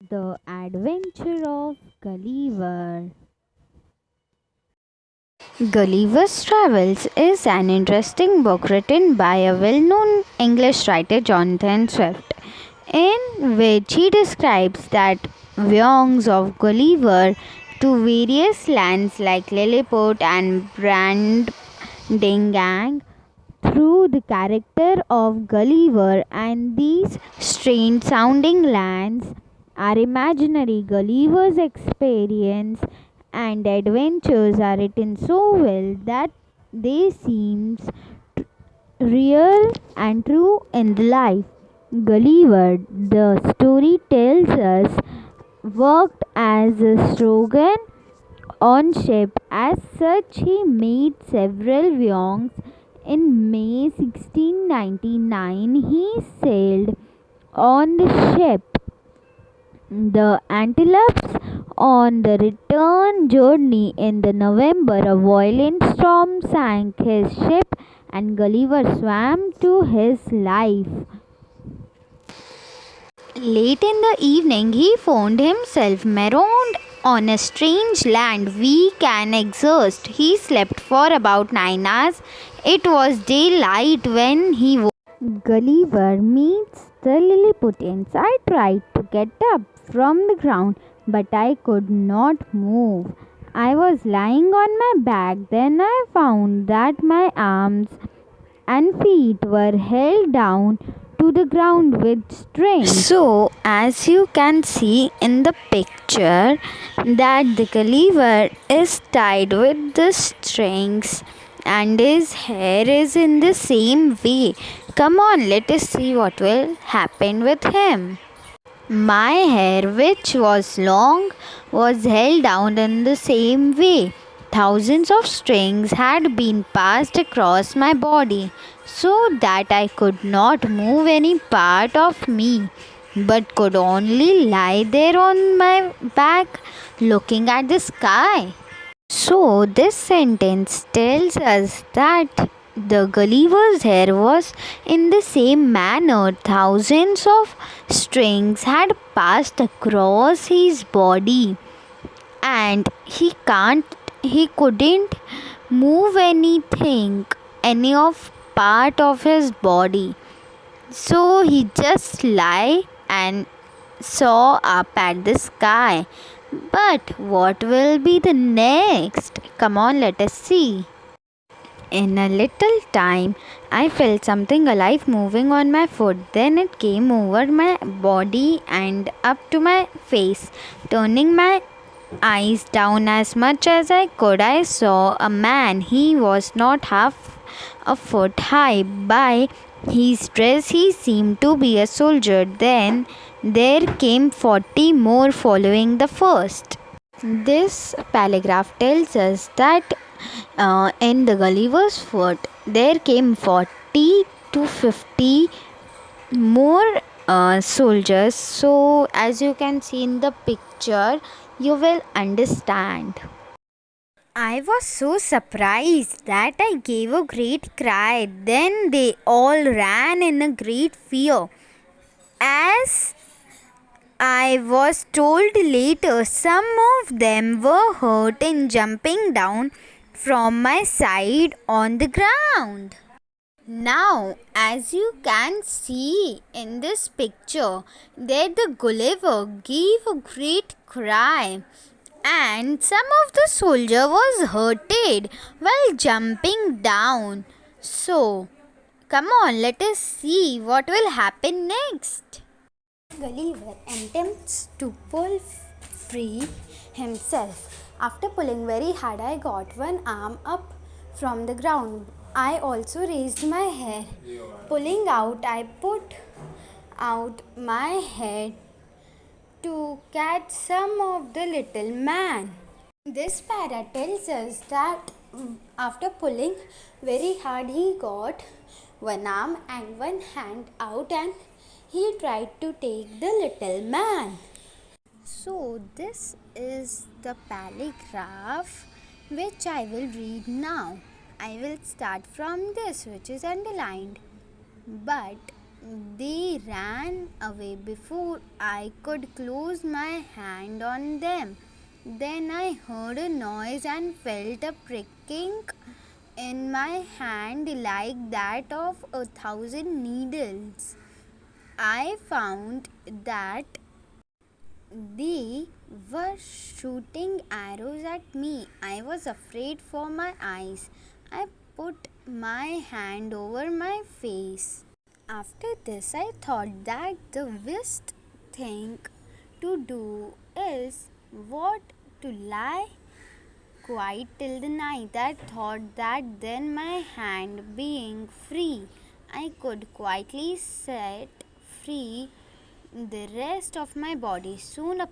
The Adventure of Gulliver. Gulliver's Travels is an interesting book written by a well known English writer, Jonathan Swift, in which he describes that voyages of Gulliver to various lands like Lilliput and Brandingang through the character of Gulliver, and these strange sounding lands are imaginary. Gulliver's experience and adventures are written so well that they seem real and true in the life. Gulliver, the story tells us, worked as a slogan on ship. As such, he made several voyages. In May 1699, he sailed on the ship the Antelopes. On the return journey in the November, a violent storm sank his ship and Gulliver swam to his life. Late in the evening, he found himself marooned on a strange land, weak and exhausted. He slept for about 9 hours. It was daylight when he woke. Gulliver meets the Lilliputians. I tried to get up from the ground, but I could not move. I was lying on my back. Then I found that my arms and feet were held down to the ground with strings. So, as you can see in the picture, that the Gulliver is tied with the strings and his hair is in the same way. Come on, let us see what will happen with him. My hair, which was long, was held down in the same way. Thousands of strings had been passed across my body so that I could not move any part of me, but could only lie there on my back looking at the sky. So, this sentence tells us that the Gulliver's hair was in the same manner. Thousands of strings had passed across his body, and he couldn't move anything, any of part of his body. So he just lay and saw up at the sky. But what will be the next? Come on, let us see. In a little time, I felt something alive moving on my foot. Then it came over my body and up to my face. Turning my eyes down as much as I could, I saw a man. He was not half a foot high. By his dress, he seemed to be a soldier. Then there came 40 more following the first. This paragraph tells us that in the Gulliver's foot, there came 40 to 50 more soldiers. So, as you can see in the picture, you will understand. I was so surprised that I gave a great cry. Then they all ran in a great fear. As I was told later, some of them were hurt in jumping down from my side on the ground. Now, as you can see in this picture, there the Gulliver gave a great cry, and some of the soldier was hurted while jumping down. So, come on, let us see what will happen next. Gulliver attempts to pull free himself. After pulling very hard, I got one arm up from the ground. I also raised my hair. Pulling out, I put out my head to catch some of the little man. This para tells us that after pulling very hard, he got one arm and one hand out and he tried to take the little man. So, this is the paragraph which I will read now. I will start from this, which is underlined. But They ran away before I could close my hand on them. Then I heard a noise and felt a pricking in my hand like that of 1,000 needles. I found that they were shooting arrows at me. I was afraid for my eyes. I put my hand over my face. After this, I thought that the best thing to do is what to lie quiet till the night. I thought that then my hand being free, I could quietly set free the rest of my body. Soon a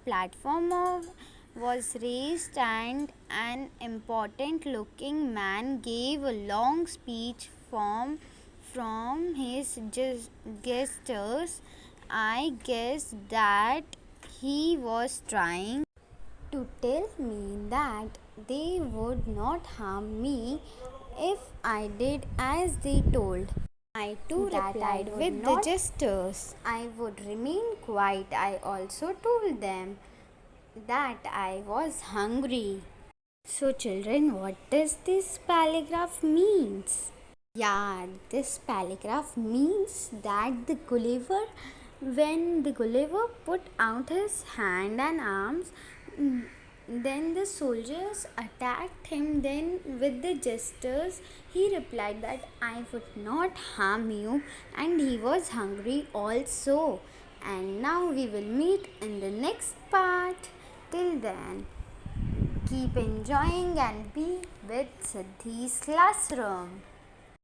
was raised and an important looking man gave a long speech from his gestures. I guess that he was trying to tell me that they would not harm me if I did as they told. I too replied with the gestures. I would remain quiet. I also told them that I was hungry. So children, what does this paragraph means? Yeah, this paragraph means that when the Gulliver put out his hand and arms, then the soldiers attacked him. Then, with the gestures, he replied that I would not harm you, and he was hungry also. And now we will meet in the next part. Till then, keep enjoying and be with Siddhi's classroom.